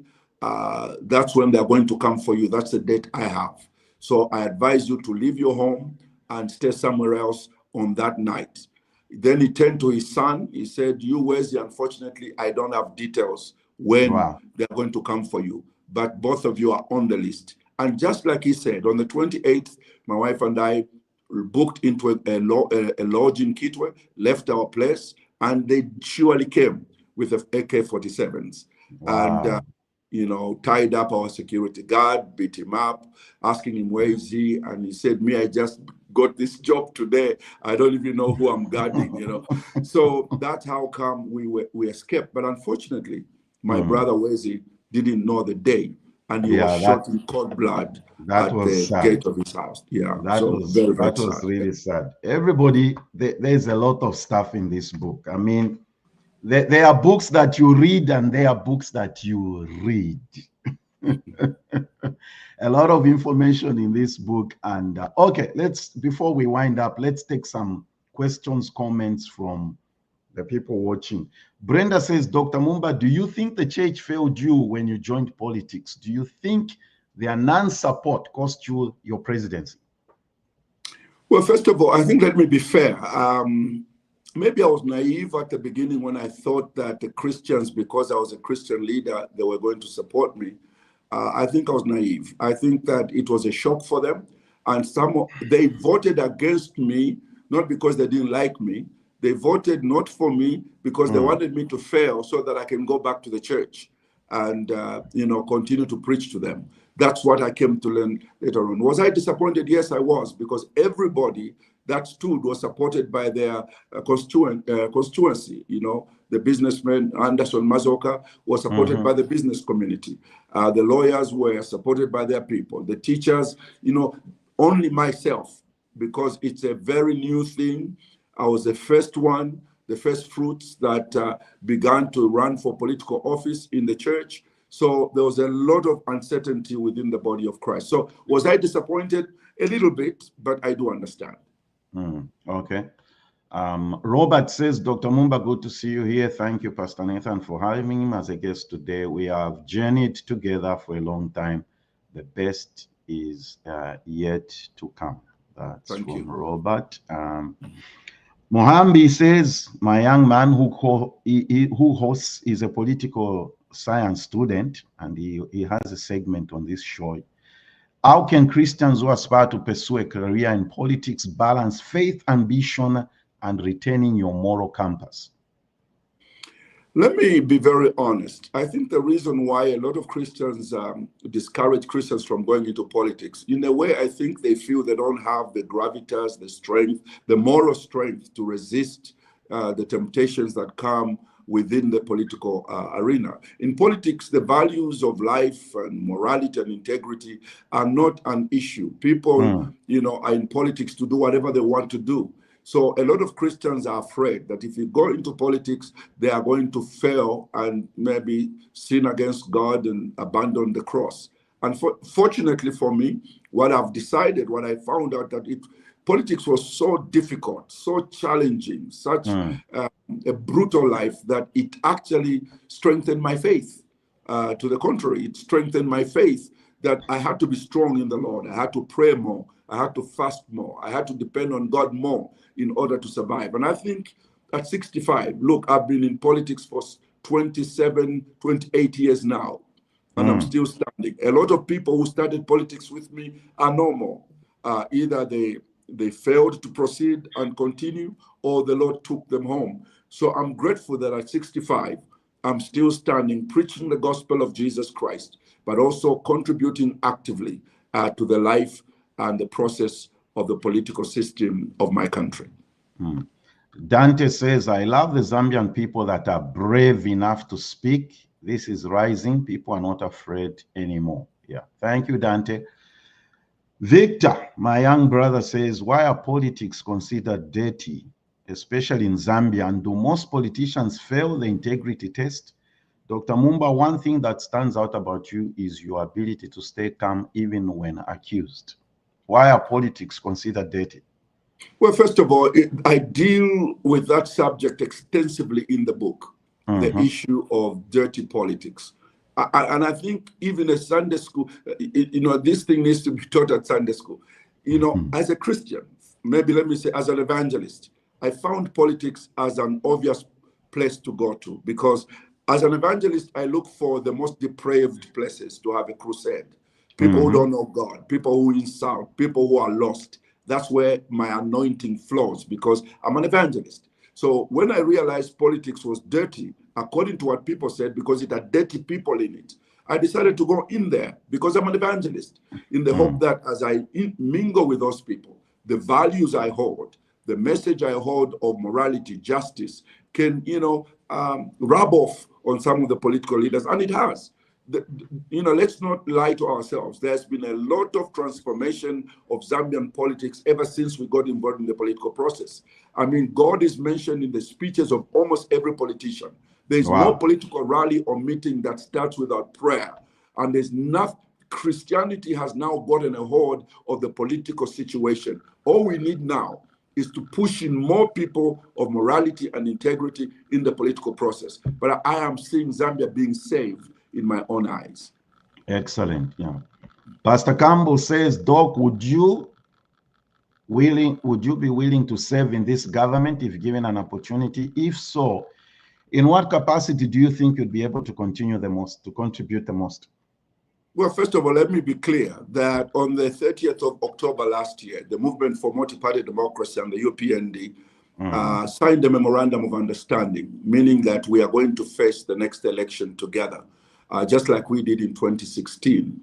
that's when they're going to come for you. That's the date I have. So I advise you to leave your home and stay somewhere else on that night. Then he turned to his son. He said, you, Wesley, unfortunately, I don't have details when they're going to come for you, but both of you are on the list. And just like he said, on the 28th, my wife and I booked into a lodge in Kitwe, left our place, and they surely came with the AK-47s. And you know, tied up our security guard, beat him up, asking him where is he, and he said, me, I just got this job today. I don't even know who I'm guarding, you know. So that's how come we escaped. But unfortunately, my brother Wezi didn't know the day, and he was shot in cold blood at the gate of his house. That was really sad. Everybody, there's a lot of stuff in this book. I mean, there are books that you read and there are books that you read. A lot of information in this book. And okay, before we wind up, let's take some questions, comments from the people watching. Brenda says, Dr. Mumba, do you think the church failed you when you joined politics? Do you think their non-support cost you your presidency? Well, first of all, I think, let me be fair. Maybe I was naive at the beginning when I thought that the Christians, because I was a Christian leader, they were going to support me. I think I was naive. I think that it was a shock for them. And they voted against me, not because they didn't like me. They voted not for me because they wanted me to fail so that I can go back to the church and you know, continue to preach to them. That's what I came to learn later on. Was I disappointed? Yes, I was, because everybody that stood was supported by their constituency. You know, the businessman Anderson Mazoka was supported by the business community. The lawyers were supported by their people. The teachers, you know, only myself, because it's a very new thing. I was the first one, the first fruits that began to run for political office in the church. So there was a lot of uncertainty within the body of Christ. So was I disappointed? A little bit, but I do understand. Okay. Robert says, Dr. Mumba, good to see you here. Thank you, Pastor Nathan, for having him as a guest today. We have journeyed together for a long time. The best is yet to come. That's Thank you, Robert. Mohambi says, my young man who hosts is a political science student, and he has a segment on this show. How can Christians who aspire to pursue a career in politics balance faith, ambition, and retaining your moral compass? Let me be very honest. I think the reason why a lot of Christians discourage Christians from going into politics, in a way, I think they feel they don't have the gravitas, the strength, the moral strength to resist the temptations that come within the political arena. In politics, the values of life and morality and integrity are not an issue. People, are in politics to do whatever they want to do. So a lot of Christians are afraid that if you go into politics, they are going to fail and maybe sin against God and abandon the cross. And fortunately for me, what I found out that politics was so difficult, so challenging, such a brutal life that it actually strengthened my faith. To the contrary, it strengthened my faith that I had to be strong in the Lord. I had to pray more. I had to fast more. I had to depend on God more in order to survive. And I think at 65, look, I've been in politics for 27, 28 years now, and I'm still standing. A lot of people who started politics with me are no more. Either they failed to proceed and continue, or the Lord took them home. So I'm grateful that at 65, I'm still standing, preaching the gospel of Jesus Christ, but also contributing actively to the life and the process of the political system of my country. Dante says, I love the Zambian people that are brave enough to speak. This is rising. People are not afraid anymore. Yeah. Thank you, Dante. Victor, my young brother, says, why are politics considered dirty, especially in Zambia? And do most politicians fail the integrity test? Dr. Mumba, one thing that stands out about you is your ability to stay calm even when accused. Why are politics considered dirty? Well, first of all, I deal with that subject extensively in the book, the issue of dirty politics. And I think even at Sunday school, this thing needs to be taught at Sunday school. As a Christian, maybe let me say as an evangelist, I found politics as an obvious place to go to, because as an evangelist, I look for the most depraved places to have a crusade. People who don't know God, people who insult, people who are lost. That's where my anointing flows, because I'm an evangelist. So when I realized politics was dirty, according to what people said, because it had dirty people in it, I decided to go in there because I'm an evangelist, in the hope that as I mingle with those people, the values I hold, the message I hold of morality, justice, can, rub off on some of the political leaders. And it has. Let's not lie to ourselves. There's been a lot of transformation of Zambian politics ever since we got involved in the political process. I mean, God is mentioned in the speeches of almost every politician. There's no political rally or meeting that starts without prayer. And there's nothing. Christianity has now gotten a hold of the political situation. All we need now is to push in more people of morality and integrity in the political process. But I am seeing Zambia being saved in my own eyes. Excellent. Yeah. Pastor Campbell says, Doc, would you be willing to serve in this government if given an opportunity? If so, in what capacity do you think you'd be able to contribute the most? Well, first of all, let me be clear that on the 30th of October last year, the Movement for Multi-Party Democracy and the UPND signed a memorandum of understanding, meaning that we are going to face the next election together, just like we did in 2016.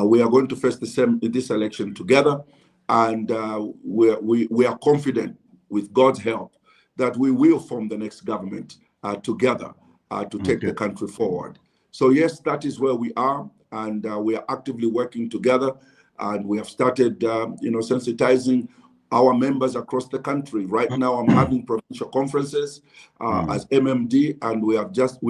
We are going to face this election together, and we are confident, with God's help, that we will form the next government together to take the country forward. So yes, that is where we are, and we are actively working together, and we have started, sensitizing our members across the country. Right now, I'm having provincial conferences as MMD, and we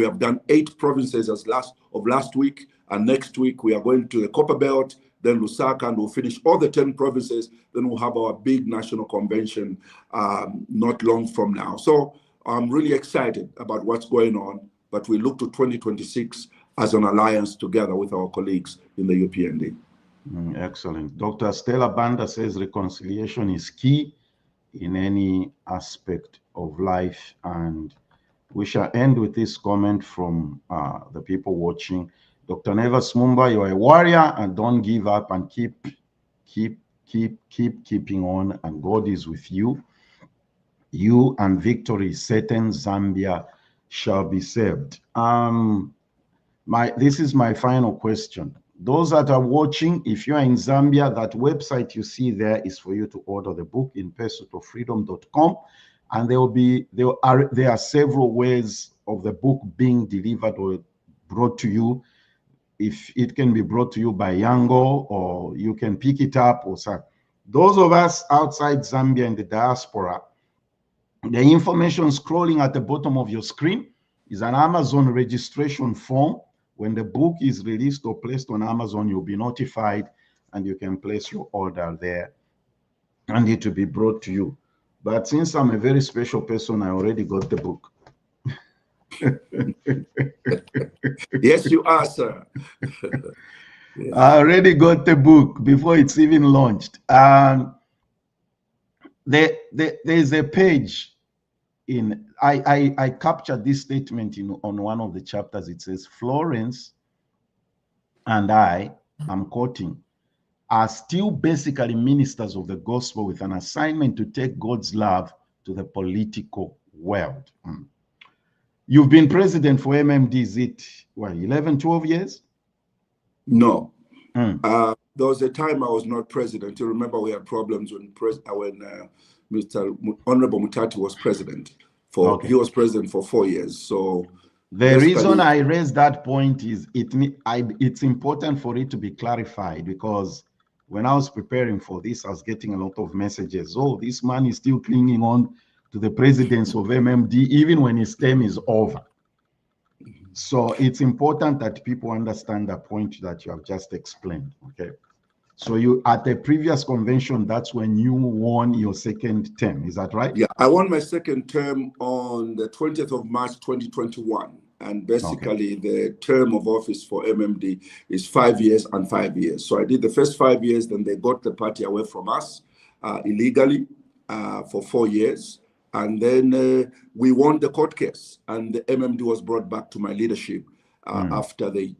have done 8 provinces as last week, and next week we are going to the Copper Belt, then Lusaka, and we'll finish all the 10 provinces. Then we'll have our big national convention not long from now. So I'm really excited about what's going on, but we look to 2026 as an alliance together with our colleagues in the UPND. Excellent. Dr. Stella Banda says reconciliation is key in any aspect of life. And we shall end with this comment from the people watching. Dr. Nvers, Mumba, you're a warrior, and don't give up, and keeping on, and God is with you. You and victory is certain. Zambia shall be saved. This is my final question. Those that are watching, if you are in Zambia, that website you see there is for you to order the book in pursuitofreedom.com. And there are several ways of the book being delivered or brought to you. If it can be brought to you by Yango, or you can pick it up, or so. Those of us outside Zambia in the diaspora, the information scrolling at the bottom of your screen is an Amazon registration form. When the book is released or placed on Amazon, you'll be notified and you can place your order there and it will be brought to you. But since I'm a very special person, I already got the book. Yes, you are, sir. Yes. I already got the book before it's even launched. There's a page in, I captured this statement on one of the chapters. It says, Florence and I'm quoting, are still basically ministers of the gospel with an assignment to take God's love to the political world. You've been president for MMD, is it, what, 11, 12 years? No. There was a time I was not president. You remember we had problems when Mr. Honorable Mutati was president. He was president for 4 years. So the reason I raised that point is it's important for it to be clarified, because when I was preparing for this, I was getting a lot of messages. Oh, this man is still clinging on to the presidency of MMD, even when his term is over. So it's important that people understand the point that you have just explained, okay? So you, at the previous convention, that's when you won your second term, is that right? Yeah, I won my second term on the 20th of March, 2021. And basically the term of office for MMD is 5 years and 5 years. So I did the first 5 years, then they got the party away from us illegally for 4 years. And then we won the court case, and the MMD was brought back to my leadership after they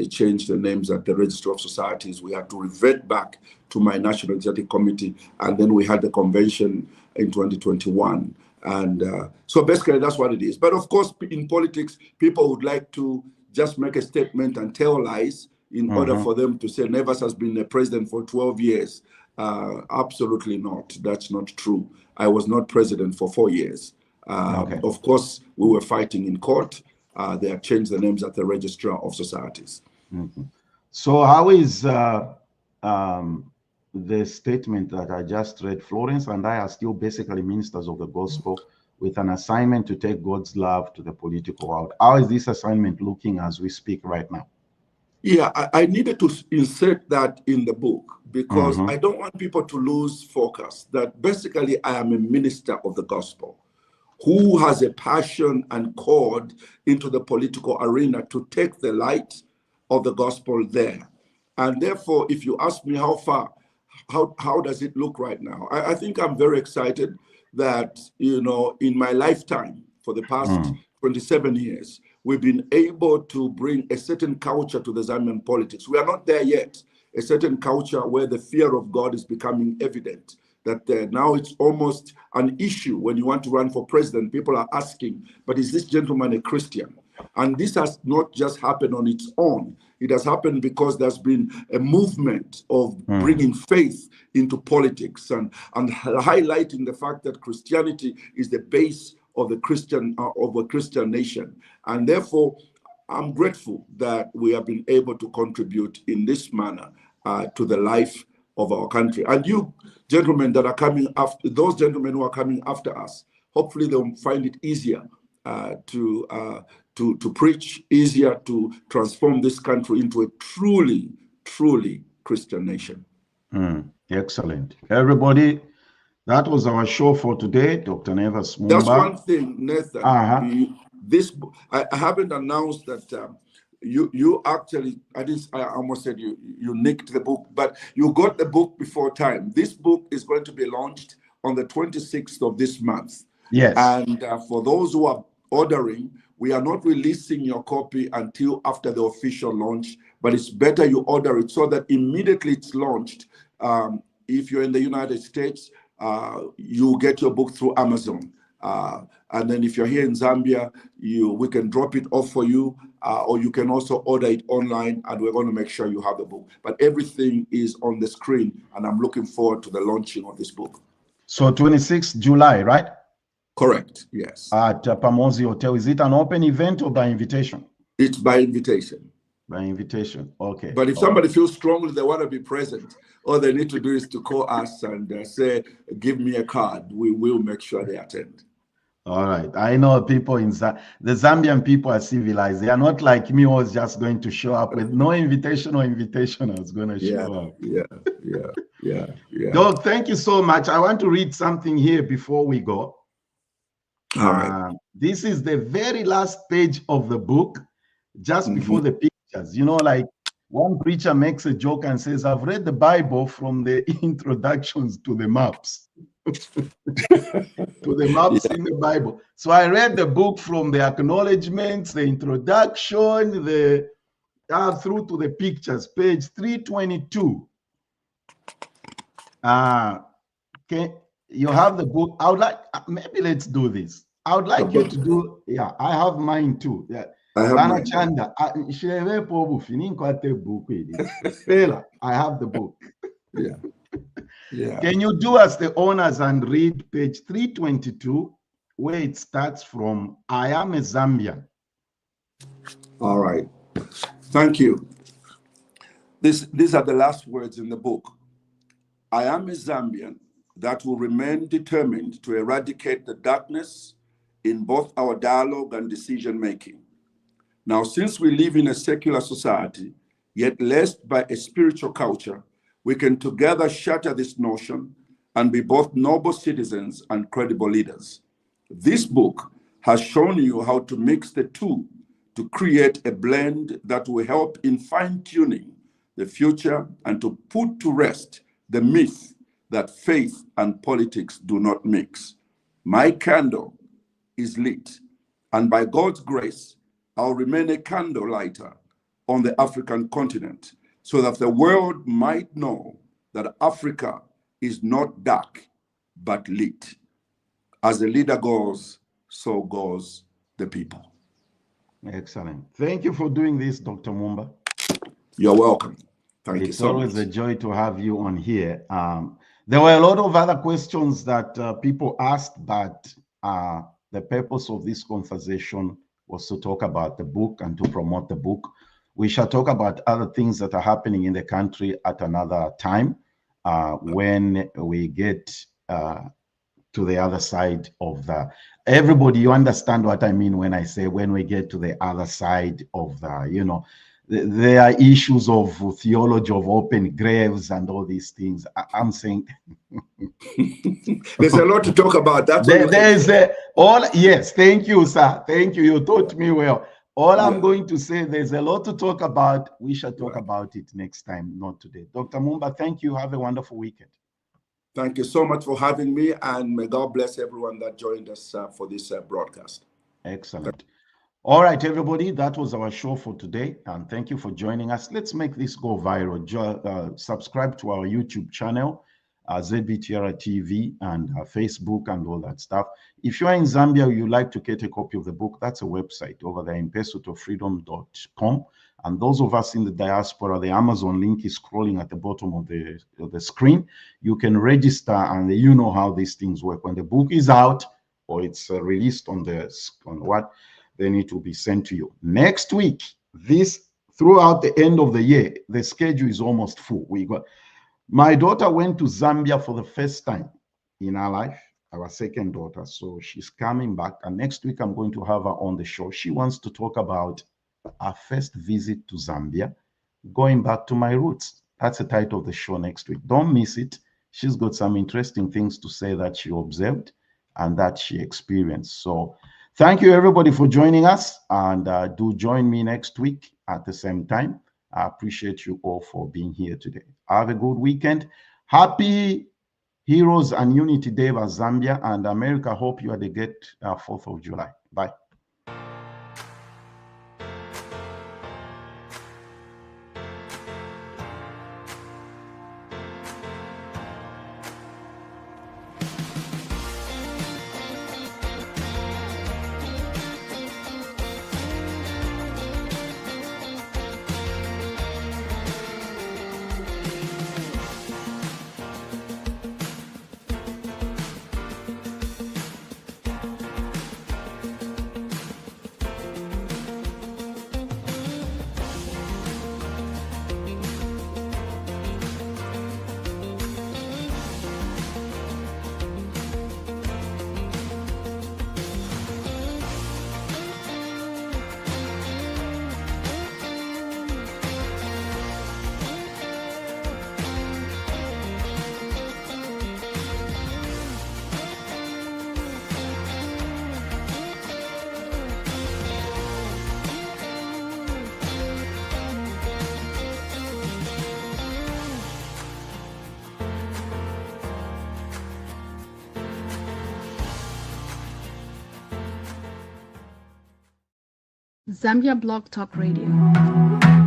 changed the names at the Register of Societies. We had to revert back to my National Executive Committee, and then we had the convention in 2021. And so basically that's what it is. But of course, in politics, people would like to just make a statement and tell lies in order for them to say Nvers has been the president for 12 years. Absolutely not. That's not true. I was not president for 4 years. Of course, we were fighting in court. They have changed the names at the Registrar of Societies. So how is the statement that I just read? Florence and I are still basically ministers of the gospel with an assignment to take God's love to the political world. How is this assignment looking as we speak right now? Yeah, I needed to insert that in the book because I don't want people to lose focus that basically I am a minister of the gospel who has a passion and called into the political arena to take the light of the gospel there. And therefore, if you ask me how far, how does it look right now? I think I'm very excited that, in my lifetime for the past 27 years, we've been able to bring a certain culture to the Zambian politics. We are not there yet. A certain culture where the fear of God is becoming evident, that now it's almost an issue when you want to run for president. People are asking, but is this gentleman a Christian? And this has not just happened on its own. It has happened because there's been a movement of bringing faith into politics and highlighting the fact that Christianity is the base of the Christian of a Christian nation. And therefore, I'm grateful that we have been able to contribute in this manner to the life of our country. And you gentlemen that are coming after, those gentlemen who are coming after us, hopefully they'll find it easier to preach, easier to transform this country into a truly, truly Christian nation. Excellent. Everybody, that was our show for today, Dr. Nvers Mumba. That's one thing, Nathan. This I haven't announced that you actually, I almost said you nicked the book, but you got the book before time. This book is going to be launched on the 26th of this month. Yes. And for those who are ordering, we are not releasing your copy until after the official launch, but it's better you order it so that immediately it's launched. If you're in the United States, you get your book through Amazon. And then if you're here in Zambia, we can drop it off for you, or you can also order it online, and we're going to make sure you have the book. But everything is on the screen, and I'm looking forward to the launching of this book. So 26th July, right? Correct, yes. At Pamosi Hotel. Is it an open event or by invitation? It's by invitation. By invitation, okay. But if somebody feels strongly they want to be present, all they need to do is to call us and say, give me a card. We will make sure they attend. All right. I know people in the Zambian people are civilized. They are not like me, who was just going to show up with no invitation or invitation. I was going to show up. Yeah. Doug, thank you so much. I want to read something here before we go. All right. This is the very last page of the book, just before the pictures. You know, like one preacher makes a joke and says, I've read the Bible from the introductions to the maps. To the maps in the Bible. So I read the book from the acknowledgements, the introduction, through to the pictures, page 322. Okay, you have the book. I would like, maybe let's do this. I would like you to do, I have mine too. Yeah. I have mine. Chanda, I have the book. Yeah. Can you do us the honors and read page 322, where it starts from, I am a Zambian. All right. Thank you. These are the last words in the book. I am a Zambian that will remain determined to eradicate the darkness in both our dialogue and decision-making. Now, since we live in a secular society, yet laced by a spiritual culture, we can together shatter this notion and be both noble citizens and credible leaders. This book has shown you how to mix the two to create a blend that will help in fine-tuning the future and to put to rest the myth that faith and politics do not mix. My candle is lit, and by God's grace, I'll remain a candle lighter on the African continent, so that the world might know that Africa is not dark, but lit. As the leader goes, so goes the people. Excellent. Thank you for doing this, Dr. Mumba. You're welcome. Thank you so much. It's always a joy to have you on here. There were a lot of other questions that people asked, but the purpose of this conversation was to talk about the book and to promote the book. We shall talk about other things that are happening in the country at another time when we get to the other side of everybody, you understand what I mean when I say when we get to the other side of there are issues of theology of open graves and all these things. I'm saying there's a lot to talk about. Yes, thank you, sir. Thank you. You taught me well. I'm going to say, there's a lot to talk about. We shall talk about it next time, not today. Dr. Mumba, thank you. Have a wonderful weekend. Thank you so much for having me, and may God bless everyone that joined us for this broadcast. Excellent. All right, everybody, that was our show for today, and thank you for joining us. Let's make this go viral. Subscribe to our YouTube channel, ZBTR TV, and Facebook and all that stuff. If you are in Zambia, you'd like to get a copy of the book, that's a website over there, impesutofreedom.com. And those of us in the diaspora, the Amazon link is scrolling at the bottom of the screen. You can register, and you know how these things work. When the book is out or it's released on then it will be sent to you. Next week, throughout the end of the year, the schedule is almost full. My daughter went to Zambia for the first time in her life, our second daughter. So she's coming back, and next week I'm going to have her on the show. She wants to talk about our first visit to Zambia, going back to my roots. That's the title of the show next week. Don't miss it. She's got some interesting things to say that she observed and that she experienced. So thank you, everybody, for joining us, and do join me next week at the same time. I appreciate you all for being here today. Have a good weekend. Happy Heroes and Unity Day for Zambia and America. Hope you had a great 4th of July. Bye. Zambia Blog Talk Radio.